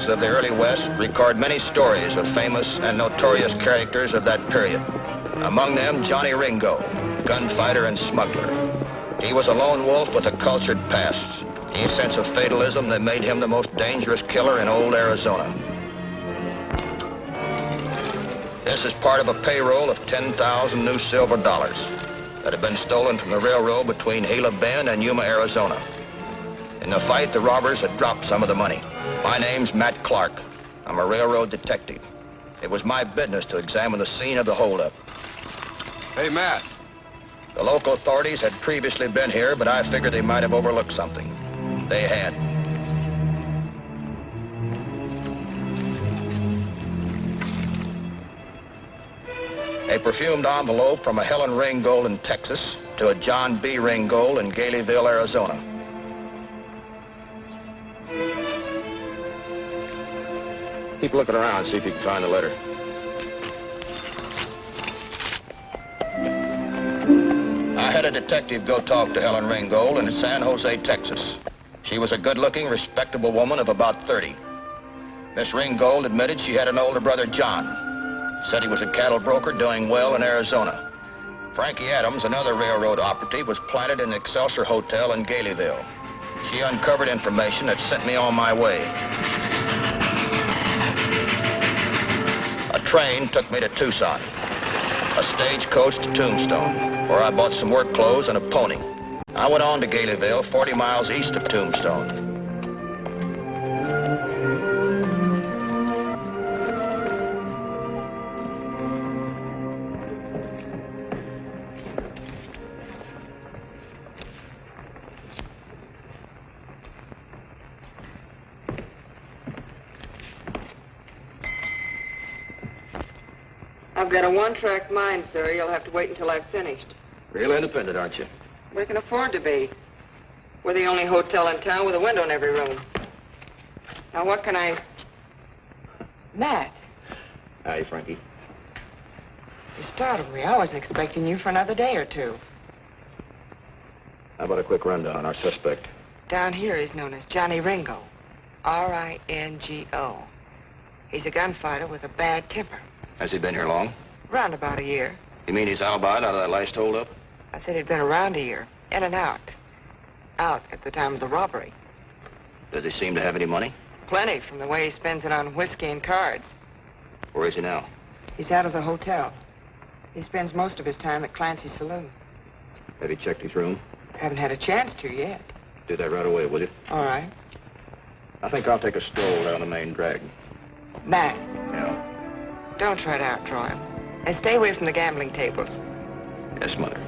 records of the early West record many stories of famous and notorious characters of that period. Among them, Johnny Ringo, gunfighter and smuggler. He was a lone wolf with a cultured past, a sense of fatalism that made him the most dangerous killer in old Arizona. This is part of a payroll of 10,000 new silver dollars that had been stolen from the railroad between Gila Bend and Yuma, Arizona. In the fight, the robbers had dropped some of the money. My name's Matt Clark. I'm a railroad detective. It was my business to examine the scene of the holdup. Hey, Matt. The local authorities had previously been here, but I figured they might have overlooked something. They had. A perfumed envelope from a Helen Ringgold in Texas to a John B. Ringgold in Galeyville, Arizona. Keep looking around, see if you can find the letter. I had a detective go talk to Helen Ringgold in San Jose, Texas. She was a good-looking, respectable woman of about 30. Miss Ringgold admitted she had an older brother, John. Said he was a cattle broker doing well in Arizona. Frankie Adams, another railroad operative, was planted in the Excelsior Hotel in Galeyville. She uncovered information that sent me on my way. A train took me to Tucson, a stagecoach to Tombstone, where I bought some work clothes and a pony. I went on to Galeyville, 40 miles east of Tombstone. I've got a one-track mind, sir. You'll have to wait until I've finished. Real independent, aren't you? We can afford to be. We're the only hotel in town with a window in every room. Now, what can I... Matt. Hi, Frankie. You startled me. I wasn't expecting you for another day or two. How about a quick rundown on our suspect? Down here, he's known as Johnny Ringo. R-I-N-G-O. He's a gunfighter with a bad temper. Has he been here long? Around about a year. You mean he's alibied out of that last holdup? I said he'd been around a year. In and out. Out at the time of the robbery. Does he seem to have any money? Plenty, from the way he spends it on whiskey and cards. Where is he now? He's out of the hotel. He spends most of his time at Clancy's saloon. Have you checked his room? Haven't had a chance to yet. Do that right away, will you? All right. I think I'll take a stroll down the main drag. Matt, Yeah? don't try to outdraw him. And stay away from the gambling tables. Yes, Mother.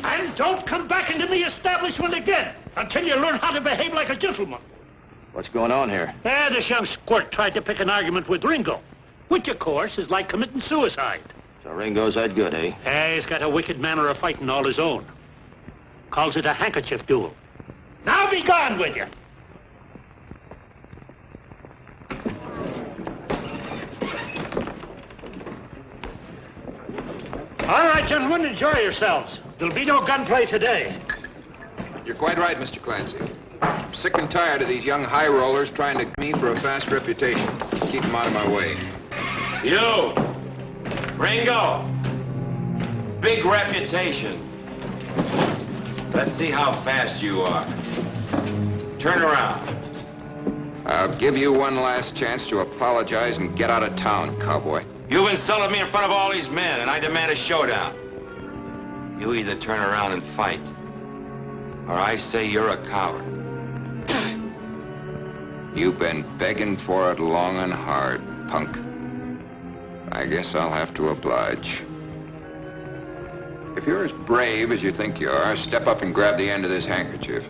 And don't come back into me establishment again until you learn how to behave like a gentleman. What's going on here? This young squirt tried to pick an argument with Ringo, which, of course, is like committing suicide. So Ringo's that good, eh? He's got a wicked manner of fighting all his own. Calls it a handkerchief duel. Now be gone with you. All right, gentlemen, enjoy yourselves. There'll be no gunplay today. You're quite right, Mr. Clancy. I'm sick and tired of these young high rollers trying to get me for a fast reputation. Keep them out of my way. You, Ringo, big reputation. Let's see how fast you are. Turn around. I'll give you one last chance to apologize and get out of town, cowboy. You've insulted me in front of all these men, and I demand a showdown. You either turn around and fight, or I say you're a coward. You've been begging for it long and hard, punk. I guess I'll have to oblige. If you're as brave as you think you are, step up and grab the end of this handkerchief.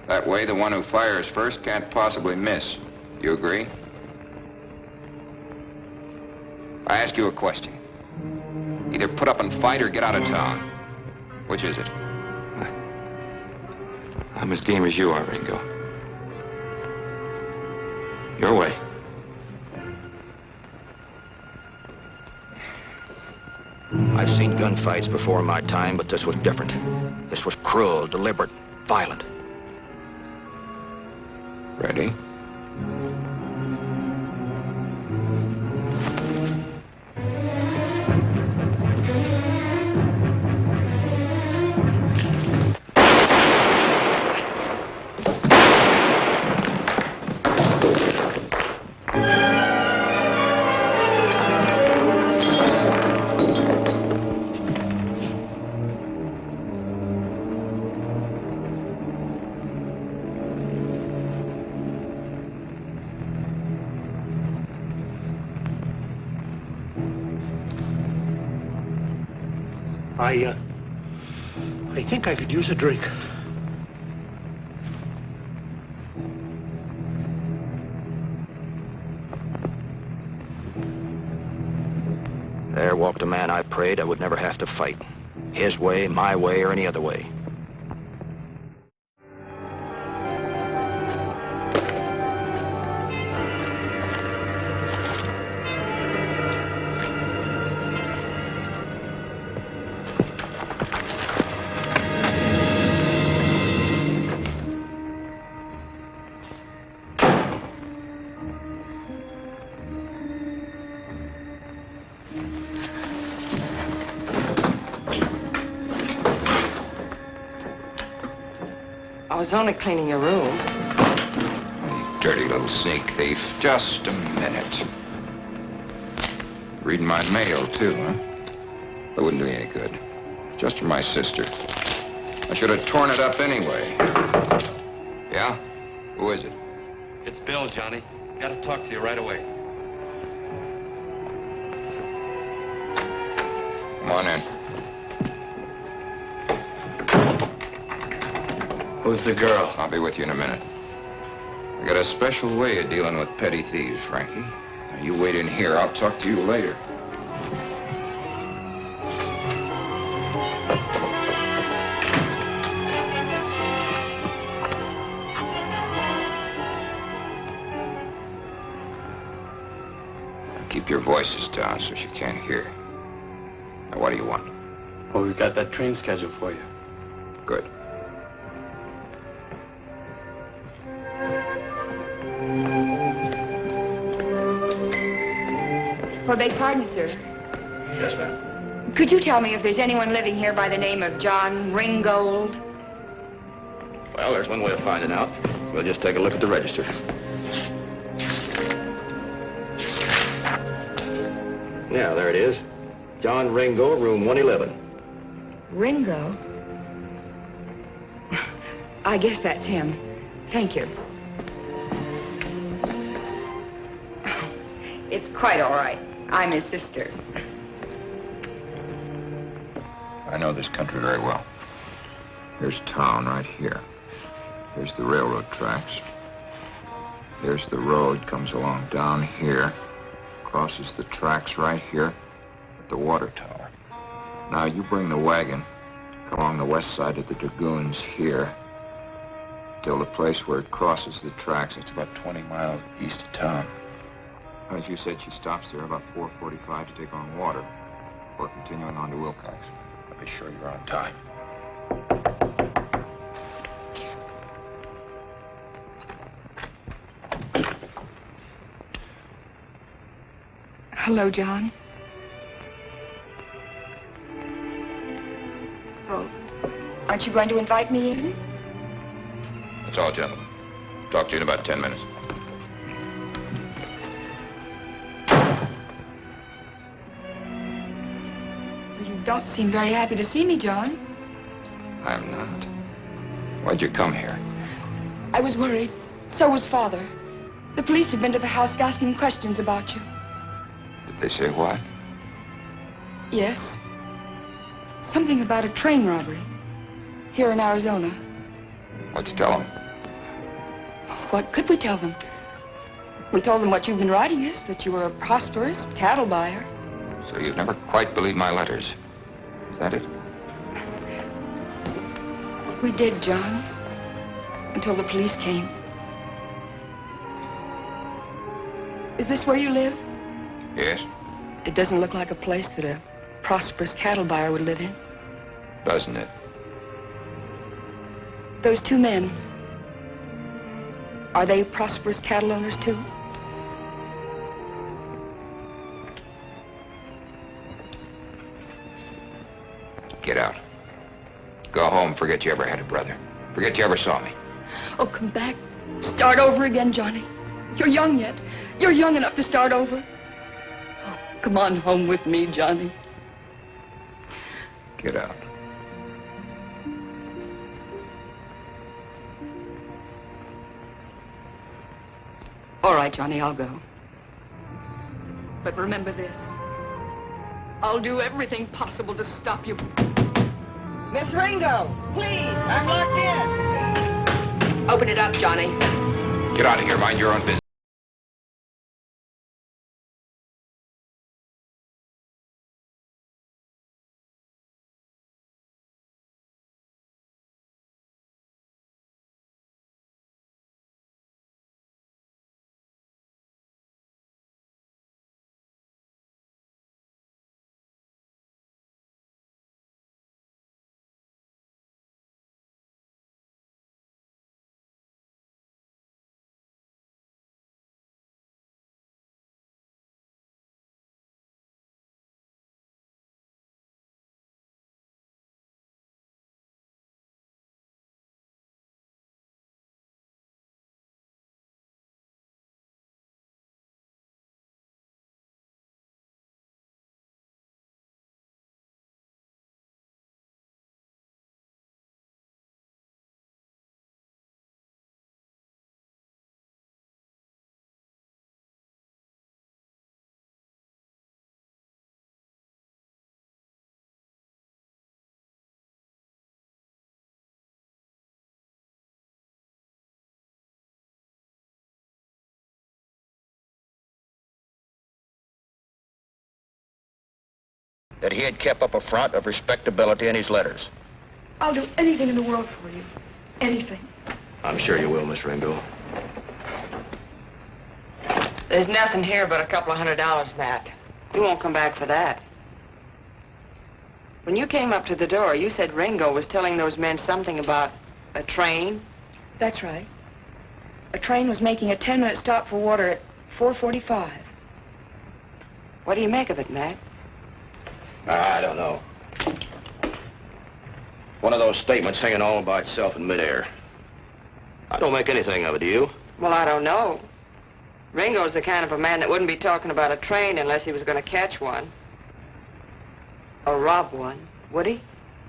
That way, the one who fires first can't possibly miss. You agree? I ask you a question. Either put up and fight or get out of town. Which is it? I'm as game as you are, Ringo. Your way. I'd I've seen gunfights before in my time, but this was different. This was cruel, deliberate, violent. Ready? I think I could use a drink. There walked a man I prayed I would never have to fight. His way, my way, or any other way. I was only cleaning your room. You dirty little sneak thief. Just a minute. Reading my mail, too, huh? That wouldn't do you any good. Just from my sister. I should have torn it up anyway. Yeah? Who is it? It's Bill, Johnny. Gotta talk to you right away. Come on in. Who's the girl? I'll be with you in a minute. I got a special way of dealing with petty thieves, Frankie. Now, you wait in here. I'll talk to you later. Keep your voices down so she can't hear. Now, what do you want? Well, we've got that train scheduled for you. Good. Well, beg pardon, sir. Yes, ma'am. Could you tell me if there's anyone living here by the name of John Ringold? Well, there's one way of finding out. We'll just take a look at the register. Yeah, there it is. John Ringo, room 111. Ringo? I guess that's him. Thank you. It's quite all right. I'm his sister. I know this country very well. Here's town right here. Here's the railroad tracks. Here's the road, comes along down here, crosses the tracks right here at the water tower. Now you bring the wagon along the west side of the Dragoons here till the place where it crosses the tracks. It's about 20 miles east of town. As you said, she stops there about 4:45 to take on water before continuing on to Wilcox. I'll be sure you're on time. Hello, John. Oh, aren't you going to invite me in? That's all, gentlemen. Talk to you in about 10 minutes. You don't seem very happy to see me, John. I'm not. Why'd you come here? I was worried. So was Father. The police have been to the house asking questions about you. Did they say what? Yes. Something about a train robbery here in Arizona. What'd you tell them? What could we tell them? We told them what you've been writing us, that you were a prosperous cattle buyer. So you've never quite believed my letters. Is that it? We did, John, until the police came. Is this where you live? Yes. It doesn't look like a place that a prosperous cattle buyer would live in. Doesn't it? Those two men, are they prosperous cattle owners too? Get out. Go home. Forget you ever had a brother. Forget you ever saw me. Oh, come back. Start over again, Johnny. You're young yet. You're young enough to start over. Oh, come on home with me, Johnny. Get out. All right, Johnny, I'll go. But remember this. I'll do everything possible to stop you. Miss Ringo, please, I'm locked in. Open it up, Johnny. Get out of here. Mind your own business. That he had kept up a front of respectability in his letters. I'll do anything in the world for you. Anything. I'm sure you will, Miss Ringo. There's nothing here but a couple of $100, Matt. You won't come back for that. When you came up to the door, you said Ringo was telling those men something about a train. That's right. A train was making a 10-minute stop for water at 4:45. What do you make of it, Matt? I don't know. One of those statements hanging all by itself in midair. I don't make anything of it, do you? Well, I don't know. Ringo's the kind of a man that wouldn't be talking about a train unless he was going to catch one. Or rob one, would he?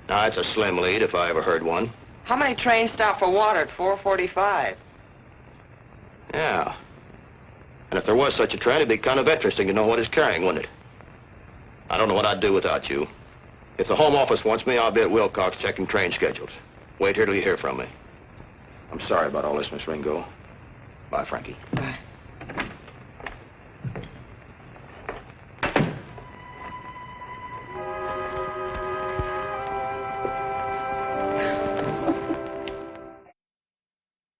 Now, it's a slim lead if I ever heard one. How many trains stop for water at 4:45? Yeah. And if there was such a train, it'd be kind of interesting to know what it's carrying, wouldn't it? I don't know what I'd do without you. If the Home Office wants me, I'll be at Wilcox checking train schedules. Wait here till you hear from me. I'm sorry about all this, Miss Ringo. Bye, Frankie. Bye.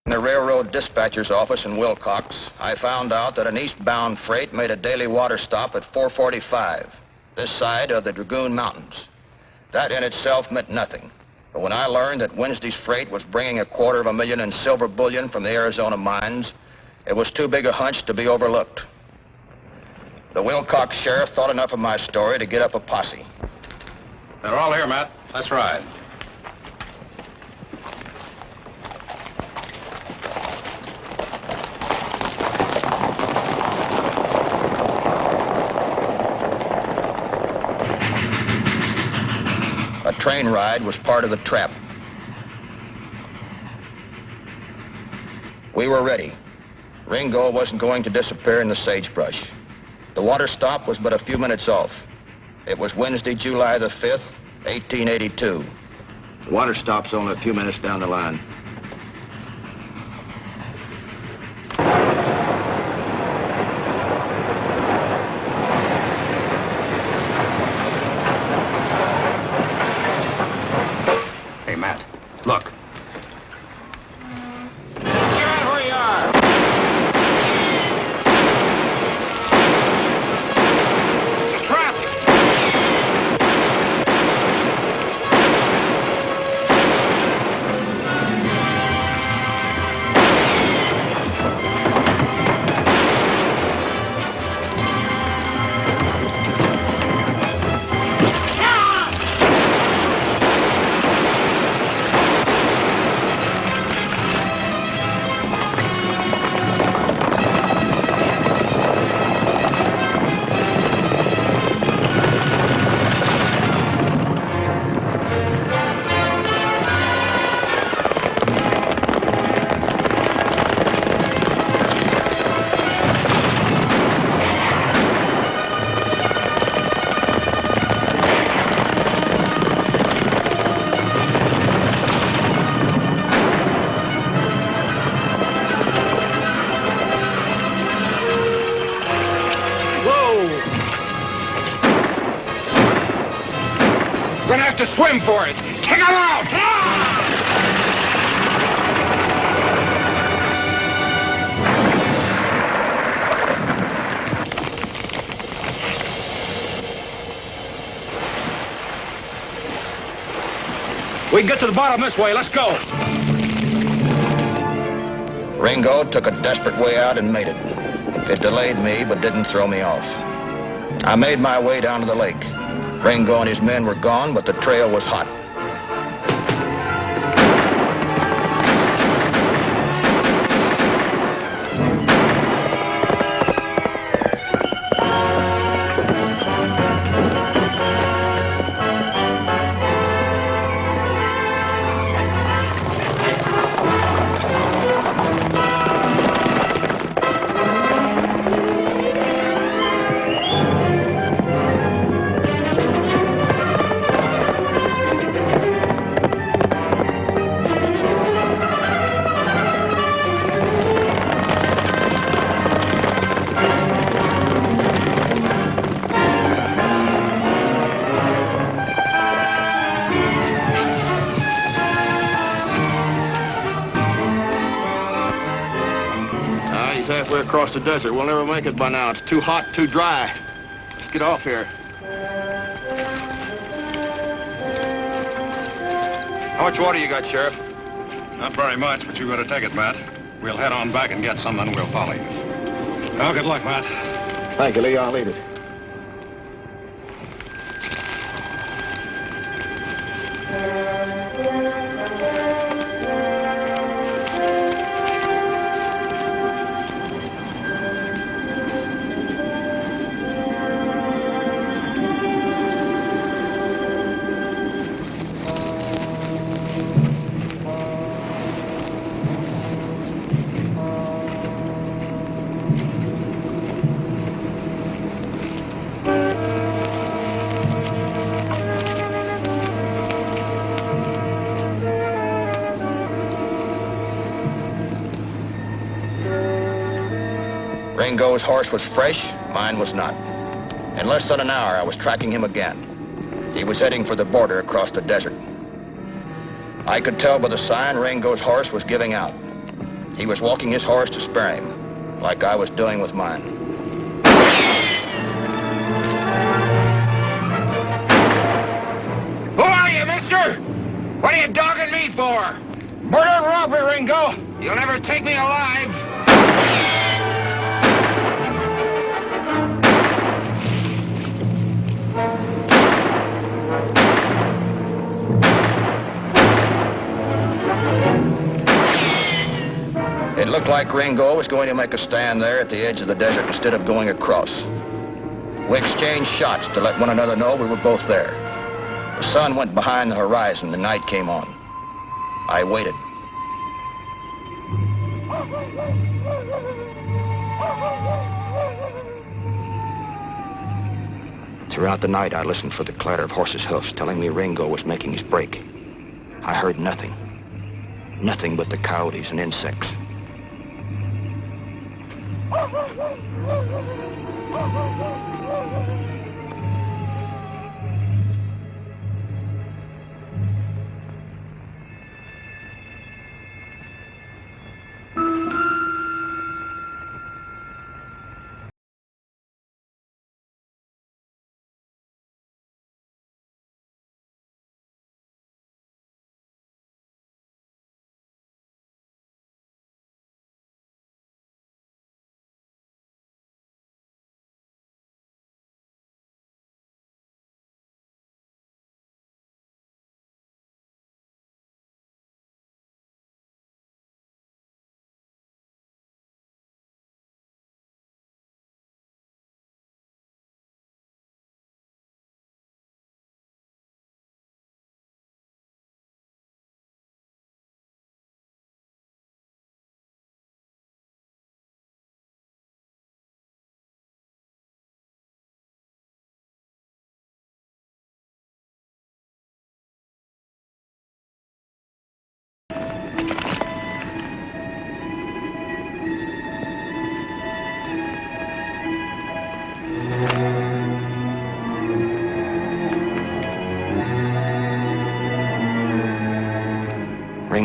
In the railroad dispatcher's office in Wilcox, I found out that an eastbound freight made a daily water stop at 4:45, this side of the Dragoon Mountains. That in itself meant nothing. But when I learned that Wednesday's freight was bringing $250,000 in silver bullion from the Arizona mines, it was too big a hunch to be overlooked. The Wilcox sheriff thought enough of my story to get up a posse. They're all here, Matt. Let's ride. A train ride was part of the trap. We were ready. Ringo wasn't going to disappear in the sagebrush. The water stop was but a few minutes off. It was Wednesday, July the 5th, 1882. The water stop's only a few minutes down the line. Hey, Matt, look. to swim for it. Kick him out! We can get to the bottom this way. Let's go. Ringo took a desperate way out and made it. It delayed me, but didn't throw me off. I made my way down to the lake. Ringo and his men were gone, but the trail was hot. He's halfway across the desert. We'll never make it by now. It's too hot, too dry. Let's get off here. How much water you got, Sheriff? Not very much, but you better take it, Matt. We'll head on back and get some, then we'll follow you. Well, good luck, Matt. Thank you, Lee. I'll lead it. Ringo's horse was fresh, mine was not. In less than an hour, I was tracking him again. He was heading for the border across the desert. I could tell by the sign Ringo's horse was giving out. He was walking his horse to spare him, like I was doing with mine. Who are you, mister? What are you dogging me for? Murder and robbery, Ringo! You'll never take me alive. It looked like Ringo was going to make a stand there at the edge of the desert instead of going across. We exchanged shots to let one another know we were both there. The sun went behind the horizon. The night came on. I waited. Throughout the night, I listened for the clatter of horses' hoofs telling me Ringo was making his break. I heard nothing. Nothing but the coyotes and insects.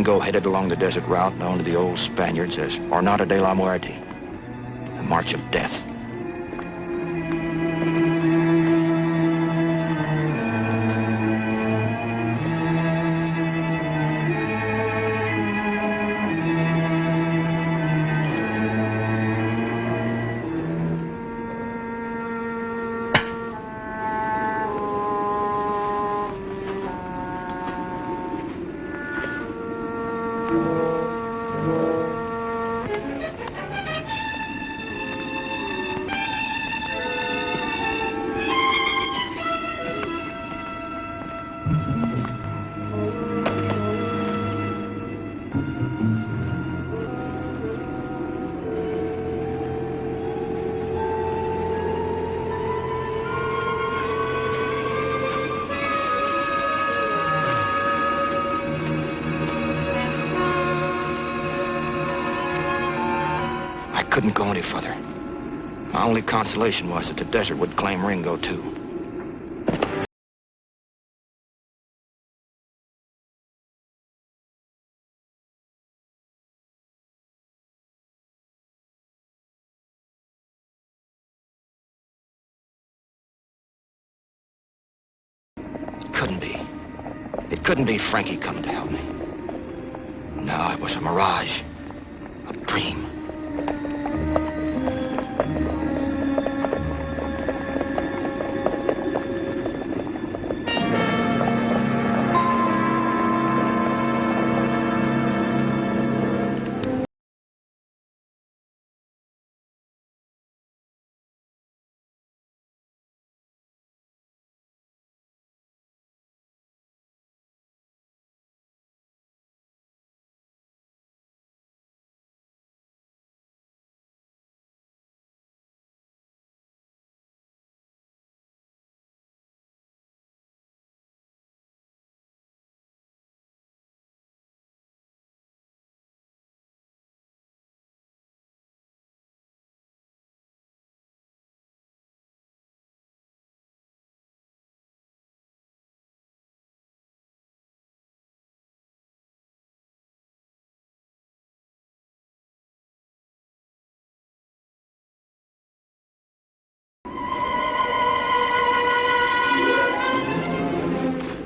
Ringo headed along the desert route known to the old Spaniards as Jornada de la Muerte, the March of Death. I couldn't go any further. My only consolation was that the desert would claim Ringo, too. It couldn't be. It couldn't be Frankie coming to help me. No, it was a mirage. A dream.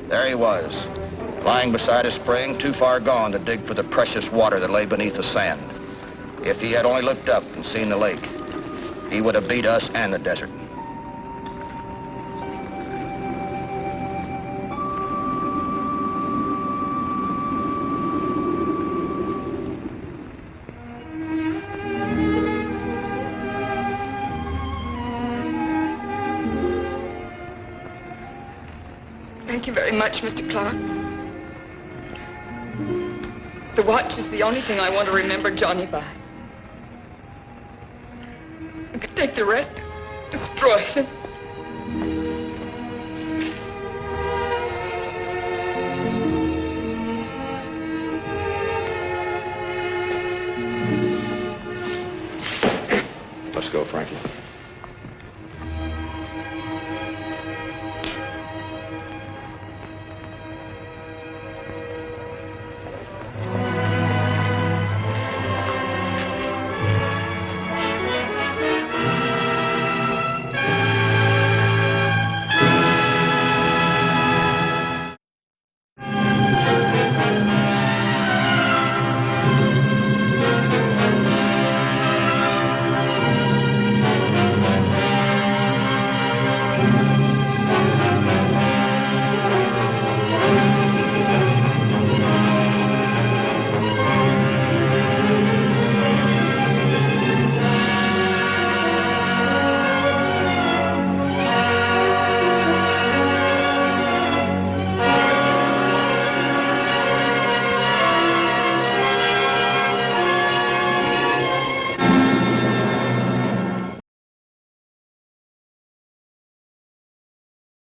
There he was, lying beside a spring, too far gone to dig for the precious water that lay beneath the sand. If he had only looked up and seen the lake, he would have beat us and the desert. Thank you very much, Mr. Clark. The watch is the only thing I want to remember Johnny by. I could take the rest, destroy him. Let's go, Frankie.